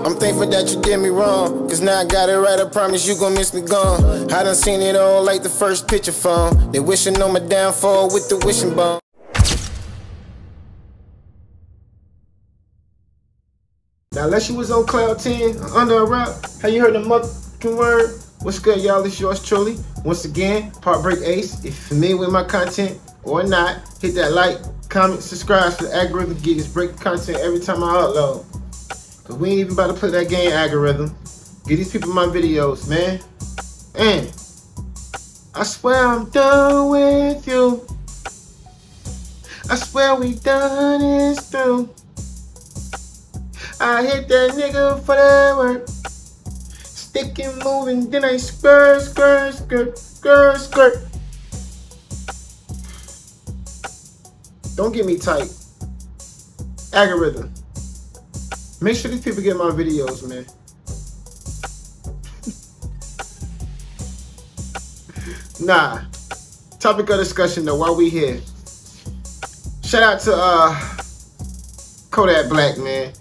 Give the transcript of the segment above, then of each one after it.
I'm thankful that you did me wrong, cause now I got it right, I promise you gon' miss me gone. I done seen it all like the first picture phone. They wishing on my downfall with the wishing bone. Now unless you was on Cloud 10, under a rock, how you heard the motherfucking word? What's good, y'all? It's yours truly. Once again, Heartbreak Ace. If you're familiar with my content or not, hit that like, comment, subscribe so the algorithm gets breaking content every time I upload. Cause we ain't even about to play that game algorithm. Get these people my videos, man. And I swear I'm done with you. I swear we done is through. I hit that nigga for that work. Stick and moving, then I skirt, skirt, skirt, skirt, skirt. Don't get me tight. Algorithm. Make sure these people get my videos, man. Nah. Topic of discussion though, while we here. Shout out to Kodak Black, man.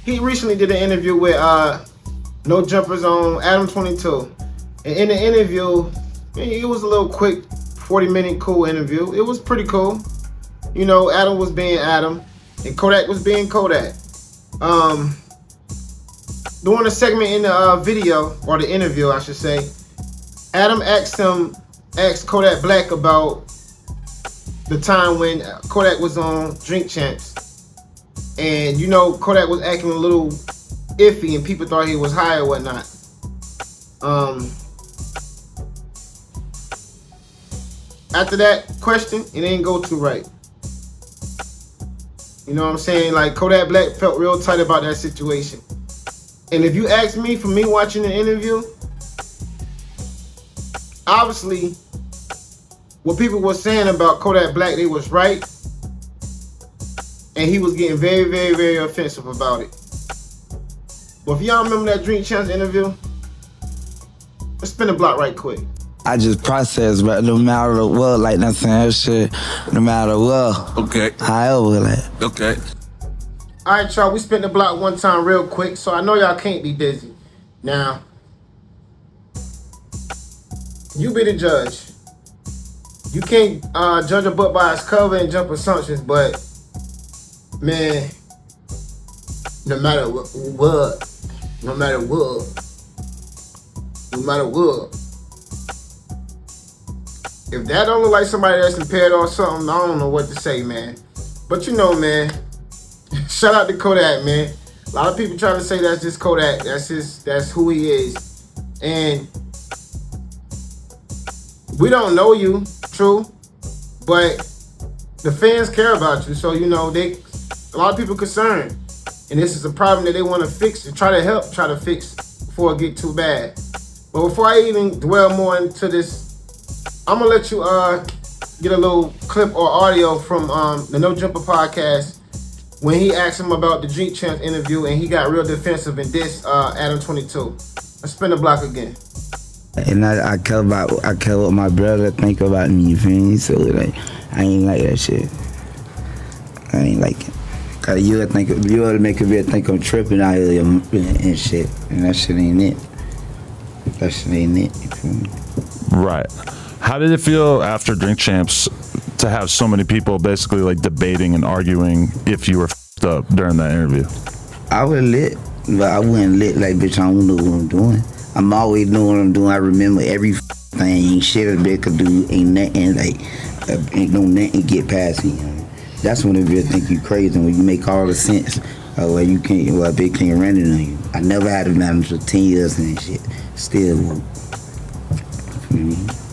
He recently did an interview with No Jumpers on Adam22. And in the interview, it was a little quick 40-minute cool interview. It was pretty cool. You know, Adam was being Adam and Kodak was being Kodak. During the segment in the video, or the interview I should say, Adam asked Kodak Black about the time when Kodak was on Drink Champs. And you know, Kodak was acting a little iffy and people thought he was high or whatnot. After that question, it didn't go too right. You know what I'm saying? Like, Kodak Black felt real tight about that situation. And if you ask me, for me watching the interview, obviously, what people were saying about Kodak Black, they was right. And he was getting very, very, very offensive about it. But if y'all remember that Drink Champs interview, let's spin the block right quick. I just process, but no matter what, like that saying shit, no matter what. Okay. However, like. Okay. Alright, y'all, we spin the block one time real quick, so I know y'all can't be dizzy. Now, you be the judge. You can't judge a book by its cover and jump assumptions, but man, no matter what, no matter what, if that don't look like somebody that's impaired or something, I don't know what to say, man. But you know, man, shout out to Kodak, man. A lot of people trying to say that's just Kodak. That's who he is. And we don't know you, true, but the fans care about you. So, you know, a lot of people concerned. And this is a problem that they want to fix and try to fix before it get too bad. But before I even dwell more into this, I'm gonna let you get a little clip or audio from the No Jumper podcast when he asked him about the Drink Champs interview and he got real defensive and dissed Adam22. Let's spin the block again. And I care what my brother think about me, you feel me? So like, I ain't like that shit. I ain't like it. Cause you would make a bit think I'm tripping out here and shit, and that shit ain't it. That shit ain't it. You feel me? Right. How did it feel after Drink Champs to have so many people basically like debating and arguing if you were f***ed up during that interview? I was lit, but I wasn't lit like, bitch, I don't know what I'm doing. I'm always knowing what I'm doing. I remember every thing. Ain't shit a bitch could do. Ain't nothing like, ain't no nothing get past me. That's when a bitch think you crazy, when you make all the sense. Well, you can't, well, a bitch can't run it on you. I never had a manager for 10 years and shit. Still won't.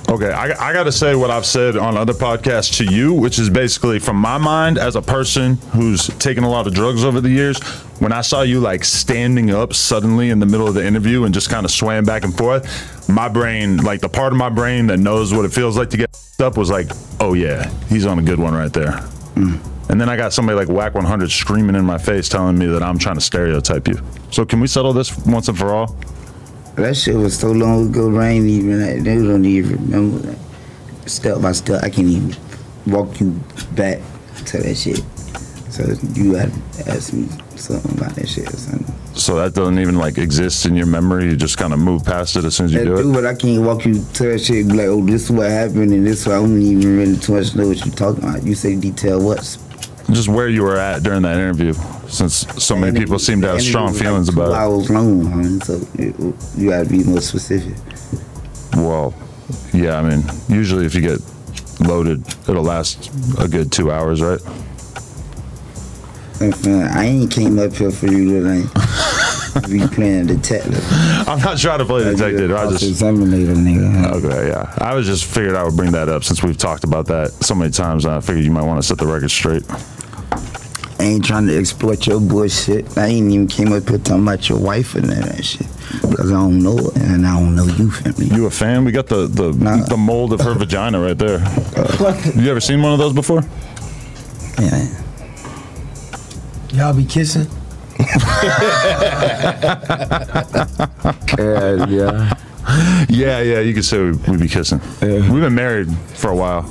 Okay, I gotta say what I've said on other podcasts to you, which is basically from my mind as a person who's taken a lot of drugs over the years, when I saw you like standing up suddenly in the middle of the interview and just kind of swaying back and forth, my brain, like the part of my brain that knows what it feels like to get up was like, oh yeah, he's on a good one right there. And then I got somebody like Whack 100 screaming in my face telling me that I'm trying to stereotype you. So can we settle this once and for all? That shit was so long ago, I ain't even, they don't even remember that. Step by step, I can't even walk you back to that shit. So you had to ask me something about that shit or something. So that doesn't even like exist in your memory. You just kind of move past it as soon as you do it. But I can't walk you to that shit and be like, oh, this is what happened and this is what I don't even really too much know what you're talking about. You say detail what? Just where you were at during that interview, since so many people seem to have strong feelings about it. 2 hours long, man, so you gotta be more specific. Well, yeah, I mean, usually if you get loaded, it'll last a good 2 hours, right? I ain't came up here for you to be playing detective. I'm not trying to play detective. I just examinator, nigga. Okay, yeah. I was just figured I would bring that up since we've talked about that so many times. I figured you might want to set the record straight. I ain't trying to exploit your bullshit. I ain't even came up here talking about your wife and that shit. Because I don't know it and I don't know you, family. You a fan? We got the mold of her vagina right there. You ever seen one of those before? Yeah. Y'all be kissing? Yeah, you could say we be kissing. Yeah. We've been married for a while.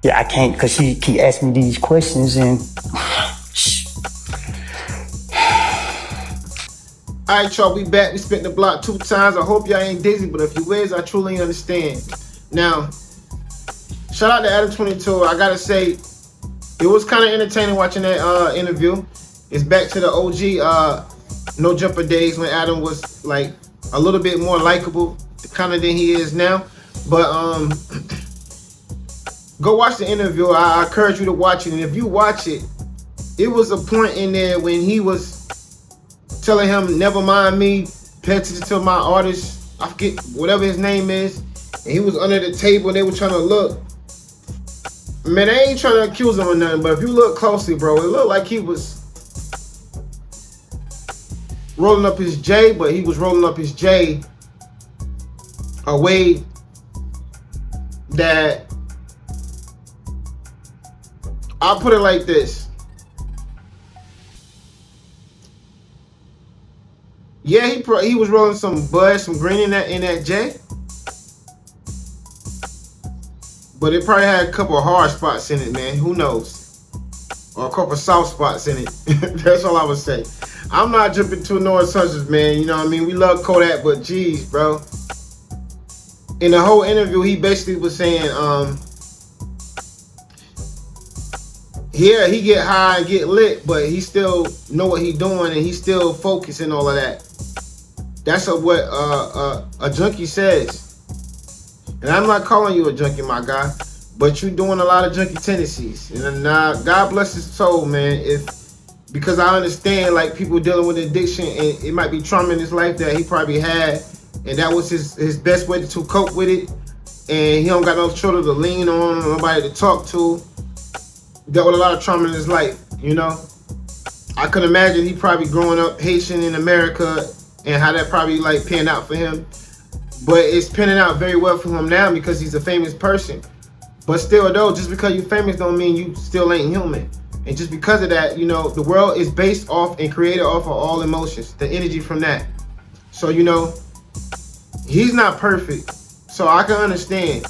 Yeah, I can't, because she keep asking me these questions and... Alright, y'all, we back. We spent the block 2 times. I hope y'all ain't dizzy, but if you is, I truly understand. Now, shout out to Adam22. I gotta say, it was kind of entertaining watching that interview. It's back to the OG No Jumper days when Adam was like a little bit more likable kind of than he is now. But go watch the interview. I encourage you to watch it. And if you watch it, it was a point in there when he was telling him, never mind me, pay attention to my artist. I forget whatever his name is. And he was under the table and they were trying to look. Man, I ain't trying to accuse him or nothing, but if you look closely, bro, it looked like he was rolling up his J, but he was rolling up his J a way that, I'll put it like this. Yeah, he was rolling some bud, some green in that J. But it probably had a couple of hard spots in it, man. Who knows? Or a couple of soft spots in it. That's all I would say. I'm not jumping to no assumptions, man. You know what I mean? We love Kodak, but geez, bro. In the whole interview, he basically was saying, yeah, he get high and get lit, but he still know what he doing and he still focused and all of that. That's what a junkie says. And I'm not calling you a junkie, my guy, but you're doing a lot of junkie tendencies. And God bless his soul, man. Because I understand, like, people dealing with addiction, and it might be trauma in his life that he probably had, and that was his best way to cope with it. And he don't got no shoulder to lean on, nobody to talk to. Dealt with a lot of trauma in his life, you know. I could imagine he probably growing up Haitian in America and how that probably like panned out for him. But it's panning out very well for him now because he's a famous person. But still though, just because you're famous don't mean you still ain't human. And just because of that, you know, the world is based off and created off of all emotions, the energy from that. So, you know, he's not perfect. So I can understand.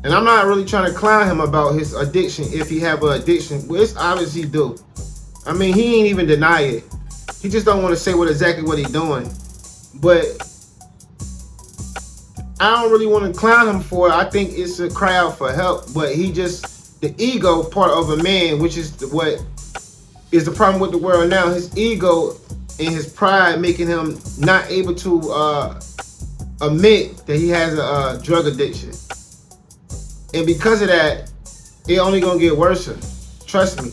And I'm not really trying to clown him about his addiction if he have an addiction. Well, it's obvious he do. I mean, he ain't even deny it. He just don't want to say exactly what he's doing. But I don't really want to clown him for it. I think it's a cry out for help. But he just, the ego part of a man, which is what is the problem with the world now. His ego and his pride making him not able to admit that he has a drug addiction. And because of that, it only gonna get worse. Trust me.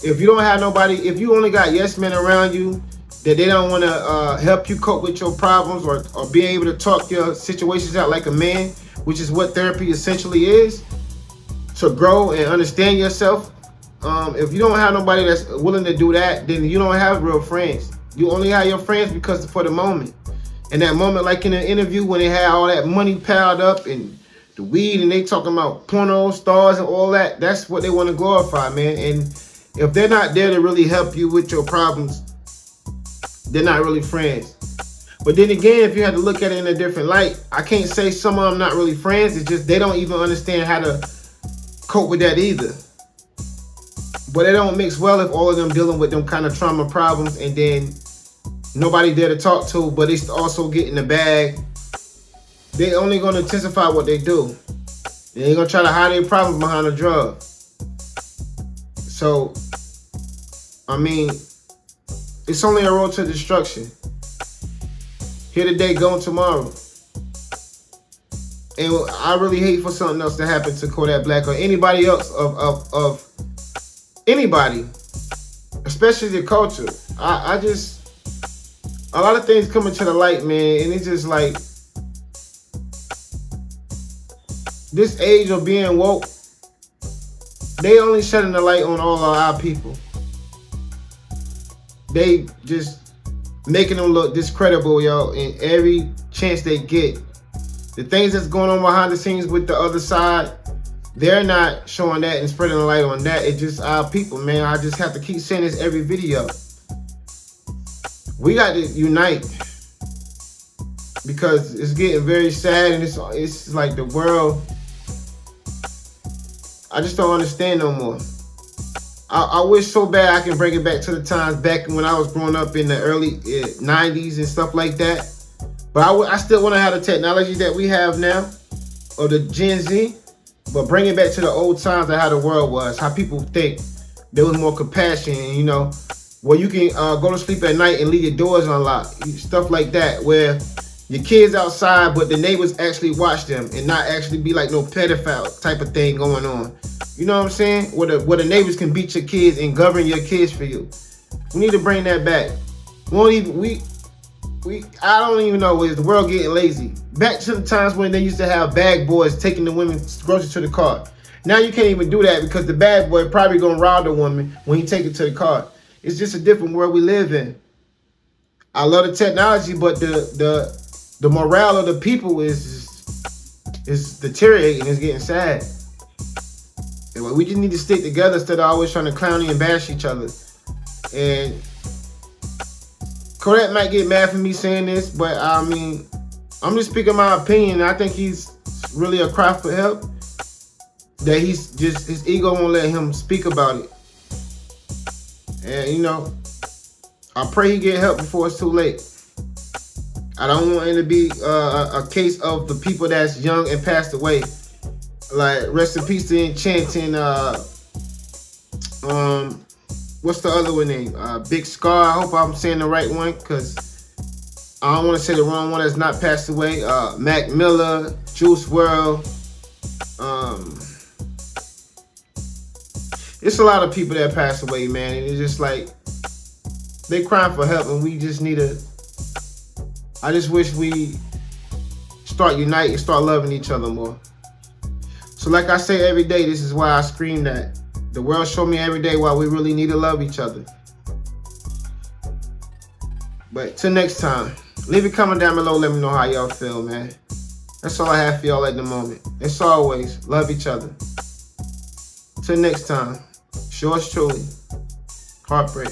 If you don't have nobody, if you only got yes men around you, that they don't want to help you cope with your problems or be able to talk your situations out like a man, which is what therapy essentially is, to grow and understand yourself. If you don't have nobody that's willing to do that, then you don't have real friends. You only have your friends because for the moment. And that moment, like in an interview when they had all that money piled up and the weed and they talking about porno stars and all that, that's what they want to glorify, man. And if they're not there to really help you with your problems, they're not really friends. But then again, if you had to look at it in a different light, I can't say some of them not really friends. It's just they don't even understand how to cope with that either. But it don't mix well if all of them dealing with them kind of trauma problems and then nobody there to talk to, but it's also getting the bag. They only gonna intensify what they do. They ain't gonna try to hide their problems behind a drug. So, I mean, it's only a road to destruction. Here today, gone tomorrow. And I really hate for something else to happen to Kodak Black or anybody else of anybody, especially the culture. I just, a lot of things coming to the light, man, and it's just like, this age of being woke, they only shedding the light on all of our people. They just making them look discreditable, yo, in every chance they get. The things that's going on behind the scenes with the other side, they're not showing that and spreading the light on that. It's just our people, man. I just have to keep saying this every video. We got to unite because it's getting very sad, and it's like the world, I just don't understand no more. I wish so bad I can bring it back to the times back when I was growing up in the early 90s and stuff like that. But I still want to have the technology that we have now, or the Gen Z, but bring it back to the old times of how the world was, how people think. There was more compassion, you know, where you can go to sleep at night and leave your doors unlocked, stuff like that, where your kids outside, but the neighbors actually watch them and not actually be like no pedophile type of thing going on. You know what I'm saying? Where the neighbors can beat your kids and govern your kids for you. We need to bring that back. I don't even know, is the world getting lazy? Back to the times when they used to have bag boys taking the women's groceries to the car. Now you can't even do that because the bag boy probably gonna rob the woman when he take it to the car. It's just a different world we live in. I love the technology, but the morale of the people is deteriorating. It's getting sad. And we just need to stick together instead of always trying to clown and bash each other. And Kodak might get mad for me saying this, but I mean, I'm just speaking my opinion. I think he's really a cry for help. That he's just, his ego won't let him speak about it. And you know, I pray he get help before it's too late. I don't want it to be a case of the people that's young and passed away. Like, rest in peace to Enchanting, what's the other one name? Big Scar. I hope I'm saying the right one, because I don't want to say the wrong one that's not passed away. Mac Miller, Juice WRLD. It's a lot of people that passed away, man. And it's just like, they crying for help, and we just need to, I just wish we start uniting and start loving each other more. So like I say every day, this is why I scream that. The world showed me every day why we really need to love each other. But till next time, leave a comment down below. Let me know how y'all feel, man. That's all I have for y'all at the moment. As always, love each other. Till next time, yours truly, Heartbreak.